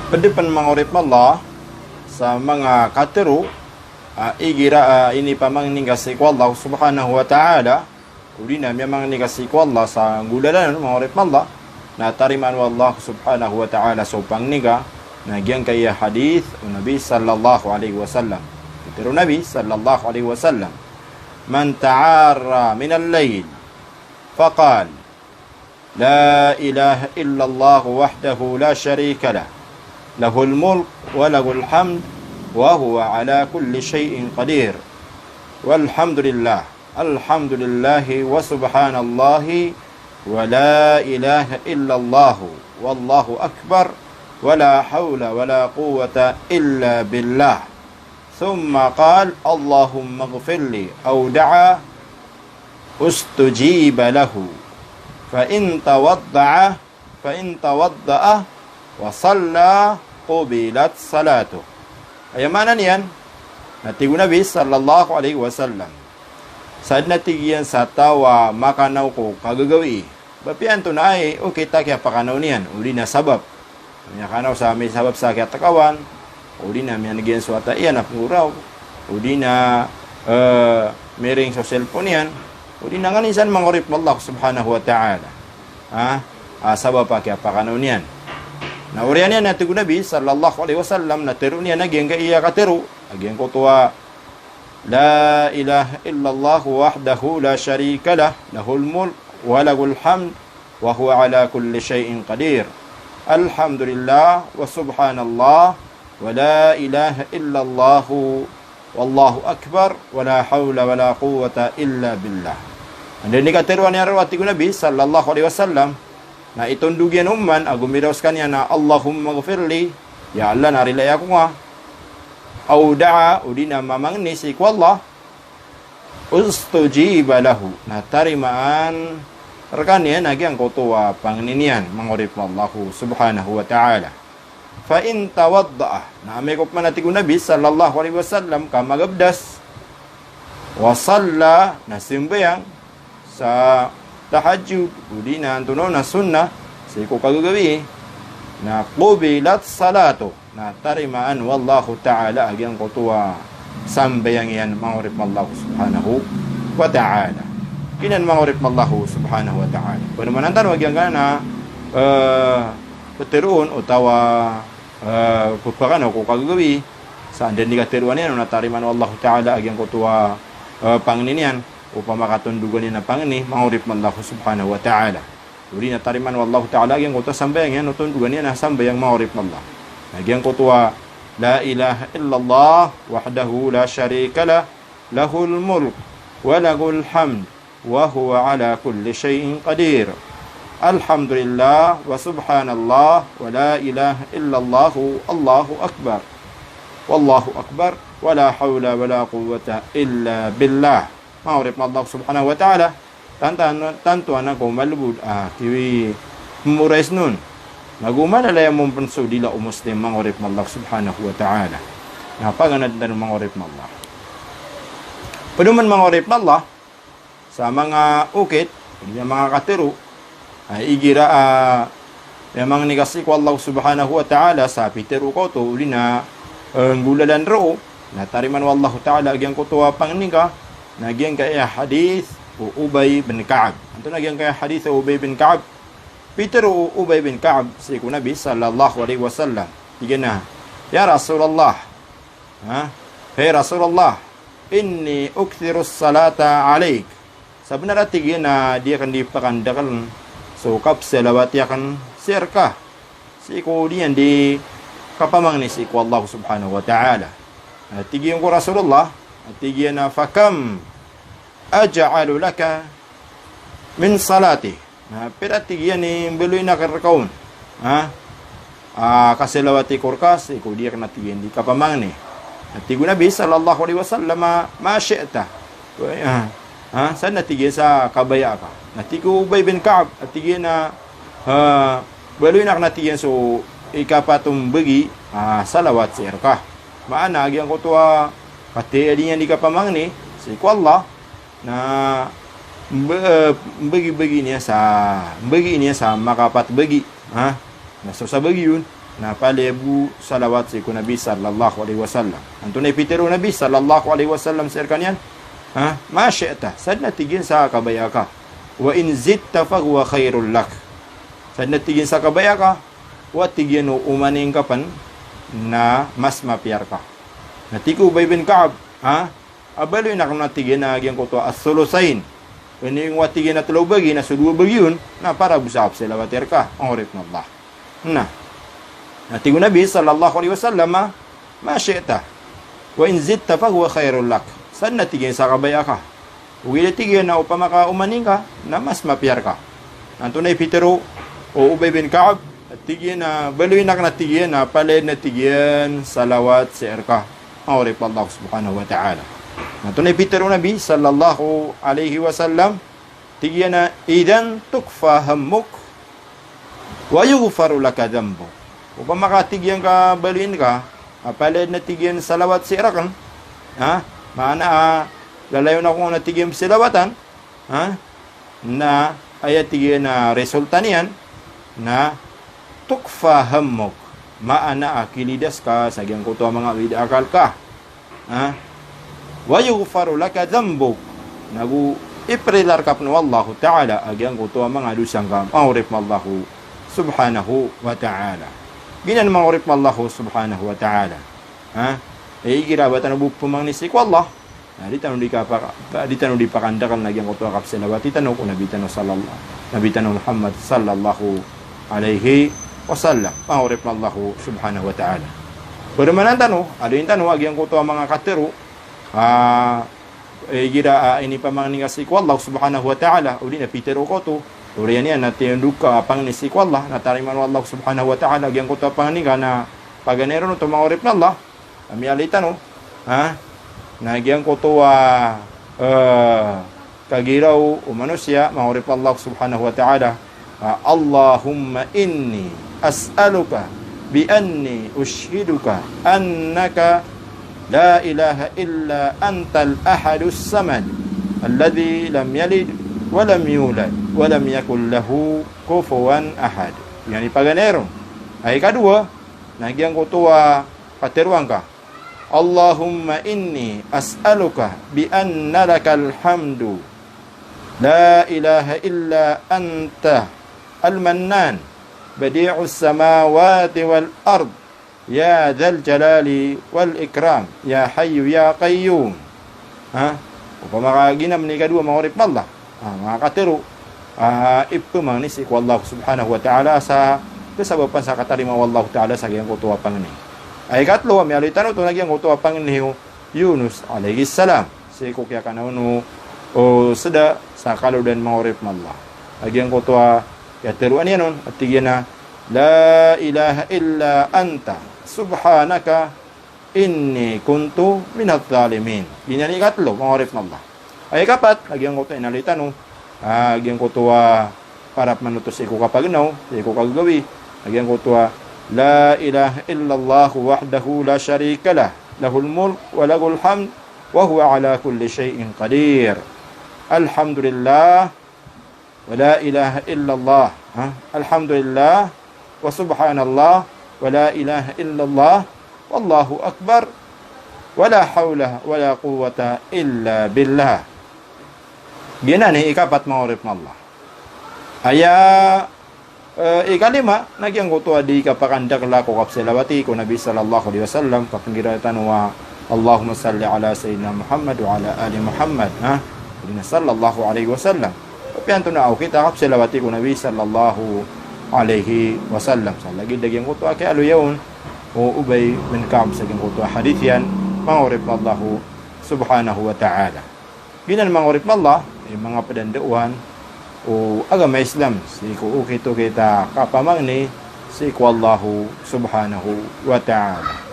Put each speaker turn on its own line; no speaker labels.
Pendepan mangurip Allah sa mga katero, igira ini pamang ningasi ko Allah subhanahu wa ta'ala, uli na miyamang ningasi ko Allah sa gulalan mangurip Allah, na tariman wa Allah subhanahu wa ta'ala so pangniga, na giyang kaya hadith o Nabi sallallahu alaihi wasallam. Pero Nabi sallallahu alaihi wasallam, man ta'ara min al-layl, faqal, la ilaha illallah wahdahu la sharika lah, lahul mulk wa lahul hamd wa huwa ala kulli syai'in qadir, walhamdulillah, alhamdulillahi wa subhanallahi wa la ilaha illallah wallahu akbar wa la hawla wa la quwwata illa billah, thumma qala allahumma ighfirli aw da'a ustujiba lahu fa in tawadda'a wa salla qubilat salatu. Ayamanan yan natigo Nabi sallallahu alaihi wasallam sad natigiyan sa tawa makanaw ko kagagawi bapian to na ay okay ta kaya pakanaw niyan uli na sabab niya kanaw sa may sabab sa kaya takawan uli na miyan nagyan suwata iyan na puraw uli na mering sa cellphone yan uli na nga nisan mangurip Allah subhanahu wa ta'ala sabab pa kaya pakanaw niyan na uriyan niya natigo Nabi sallallahu alaihi wasallam na tiro niya nagyang kaya katiro nagyang ko tuwa la ilaha illallah wahdahu la sharika lah, lahul mulk wa lahul hamd wa huwa ala kulli syai'in qadir, alhamdulillah wa subhanallah wa la ilaha illallah wallahu akbar wa la hawla wa la quwwata illa billah. Andun ni katiruan niya rawati ko Nabi sallallahu alaihi wasallam na itundugyan umman agumiraos kanya na Allahumma ghafirli, ya Allah narilay ako nga, aw da'a udina mamangni si ko Allah ustujiba lahu, na tarimaan rakanya nagyang kutuwa pangninian mangurip Allah subhanahu wa ta'ala. Fa in tawadda'a, na amikop man nati ko Nabi sallallahu alaihi wasallam ka magabdas wa salla, na simbayang sa tahajjud udi na tunaw na sunnah sa iko kagagawi na qubilat salatu, na tarimaan wallahu ta'ala agyang kutuwa sambayang yan mangurip Allah subhanahu wa ta'ala. Kinan mangurip Allah subhanahu wa ta'ala kung naman ang tanong agyang na kutiruon o tawa kupakan o kukagagawi saan din ni katiruan yan na tarimaan wallahu ta'ala agyang kutuwa pangninian upang makatundugan niya na pangni mangurip Allah subhanahu wa ta'ala. Uli na tariman wallahu ta'ala agyang kutuwa sambayang yan utundugan niya na sambayang mangurip Allah agyang kutuwa la ilaha illallah wahdahu la sharika lah, lahul mulk wa lahul hamd wa huwa ala kulli syai'in qadir, alhamdulillah wa subhanallah wa la ilaha illallah allahu akbar wallahu akbar wa la hawla wa la quwwata illa billah. Mangurip Allah subhanahu wa ta'ala tantuan ako malubod kiwi murais nun nagumalalaya mong panso dila o muslim mangurip Allah subhanahu wa ta'ala napaganad na mangurip Allah. Panuman mangurip Allah sa mga ukit mga katiro ay igira yung mga nigasi ko Allah subhanahu wa ta'ala sa pitero ko to uli na gulalan ro na tariman wallahu ta'ala agyang kutuwa pangniga nagyang kaya hadith o Ubay bin Ka'ab. Anto nagyang kaya hadith o Ubay bin Ka'ab. Peter o Ubay bin Ka'ab si ko Nabi sallallahu alaihi wasallam. Tigan na, ya Rasulullah. Hey Rasulullah, inni ukthiru salata alaik. Sabi na tigan na dia kan dipakandakan sukap selawat yakan sirka. Si ko diyan di kapamang ni si ko Allah subhanahu wa ta'ala. Tigan ko Rasulullah. Tigian na fakam aja'alu laka min salati, na pira tigian ni beloy na karakaon kasilawati kurkas iko dia kana tigian di kapamang ni tigo Nabi sallallahu alaihi wasallam ma syi'ta sana tigian sa kabaya ka na tigo Ubay bin Ka'ab at tigian na beloy na kana tigian so ikapatum bagi salawat sirka maana agyang kutuwa pati adinya di kapamang ni si ko Allah na bagi niya sa makapat bagi nasa sa bagi yun na palebu salawat si ku Nabi sallallahu alaihi wasallam. Anto na ipitero Nabi sallallahu alaihi wasallam sir kanyan. Ma syi'ta, sad na tigin sa kabaya ka. Wa in zitta fa huwa khairul lak. Sad na tigin sa kabaya ka, wa tigin umaning kapan na mas mapiyar ka. Natiku Ubay bin Ka'ab, abalo na kung natigin na agyan ko to as-sulusain. Kung yung watigin na tulaw bagi, na sudwa bagi yun, na para busap sila watir ka. Ang urip na Allah. Natigo Nabi sallallahu alaihi wasallam, ma syi'ta. Wa in zitta fa huwa khairul lak. Saan natigin sa kabaya ka? Uwi natigin na upama ka umaning ka, na mas mapiyar ka. Nanto na ipitero, o Ubay bin Ka'ab, natigin na, baloy na natigin na, palid natigin, salawat sa erka. Ang urip Allah subhanahu wa ta'ala. Nanto na ipitero Nabi sallallahu alaihi wasallam, tigin na, idan tukfa hammuk, wa yughfaru laka dhanbuk. Upang makatigyan ka, baluin ka, palid na tigyan salawat si Irakan, maana lalayo na kung natigyan silawatan, na ayatigyan na resulta niyan, na tukfa hammok, maana akilidas ka, sagyang ko to mga widakal ka, wa yughfaru laka dhanbuk, nagu iprilar kap no Allah Ta'ala, agyang ko to mga dusang ka, maurip Allah subhanahu wa ta'ala. Ginan mangurip Allah subhanahu wa ta'ala. Girabatan na bukpumang nisik wallah. Di tanong di pakandakan nagyang ko to akap silawat. Di tanong ko Nabi tanong Muhammad sallallahu alaihi wasallam. Mangurip Allah subhanahu wa ta'ala. Pero manan tanong, ada yung tanong, agyang ko to mga katero, ini pamang ningasik wallah subhanahu wa ta'ala. Uli na pitero ko to. Uriyan yan, natinduk ka pang nisik wallah, natariman wallah subhanahu wa ta'ala, gyang ko to pang niga na paganero no, tumangurip na Allah. Kami alitan no, nagyang ko to kagiraw o manusya, mangurip Allah subhanahu wa ta'ala, Allahumma inni as'aluka bi anni ushhiduka annaka la ilaha illa antal ahadus samad alladhi lam yalid walam yulad walam yakul lahu kufuwan ahad. Yani paganero. Ay kadua, nagyang ko to pateruan ka. Allahumma inni as'aluka bi anna lakal hamdu la ilaha illa anta al-mannan badi'us samawati wal ard ya dzal jalali wal ikram ya hayyu ya qayyum. Upama kaginam ni kadua mangurip Allah. Mga katero, ipumang nisik wallahu subhanahu wa ta'ala sa kasabapan sa katarima wallahu ta'ala sa giyang kutuwa pang ni. Ay katlo, may alitan ito na giyang kutuwa pang ni Yunus alayhi salam. Si kukya kanauno o sada sa kaludan mangurip Allah. Agiyang kutuwa katiruan yan nun at tigyan na la ilaha illa anta subhanaka inni kuntu minat zalimin. Yan yung ikatlo, mangurip Allah. Ay kapat, nagyang ko to inalitan no. Nagyang ko to para manutos iko kapag no, iko kagawi. Nagyang ko to la ilaha illallah wahdahu la syarika lah, lahul mulk wa lahul hamd wa huwa ala kulli syai'in qadir. Alhamdulillah wa la ilaha illallah. Alhamdulillah wa subhanallah wa la ilaha illallah wallahu akbar wa la hawla wa la quwwata illa billah. Gina ni ikapat mangurip na Allah. Aya ikalima, nagyang ko to di kapakandak la ko kapsilawati ko Nabi sallallahu alaihi wasallam kapangiratan wa Allahumma salli ala sayyidina Muhammad wa ala ali Muhammad. Dina sallallahu alaihi wasallam. Kapianto na kita kapsilawati ko Nabi sallallahu alaihi wasallam. Sa lagi dagyang ko to kay aluyawn o Ubay bin Ka'ab sa gyang ko to hadith yan mangurip na Allah subhanahu wa ta'ala. Ginan mangurip na Allah mga padandauhan o agama Islam si ko ukito kita kapamang ni si ko Allahu subhanahu wa ta'ala.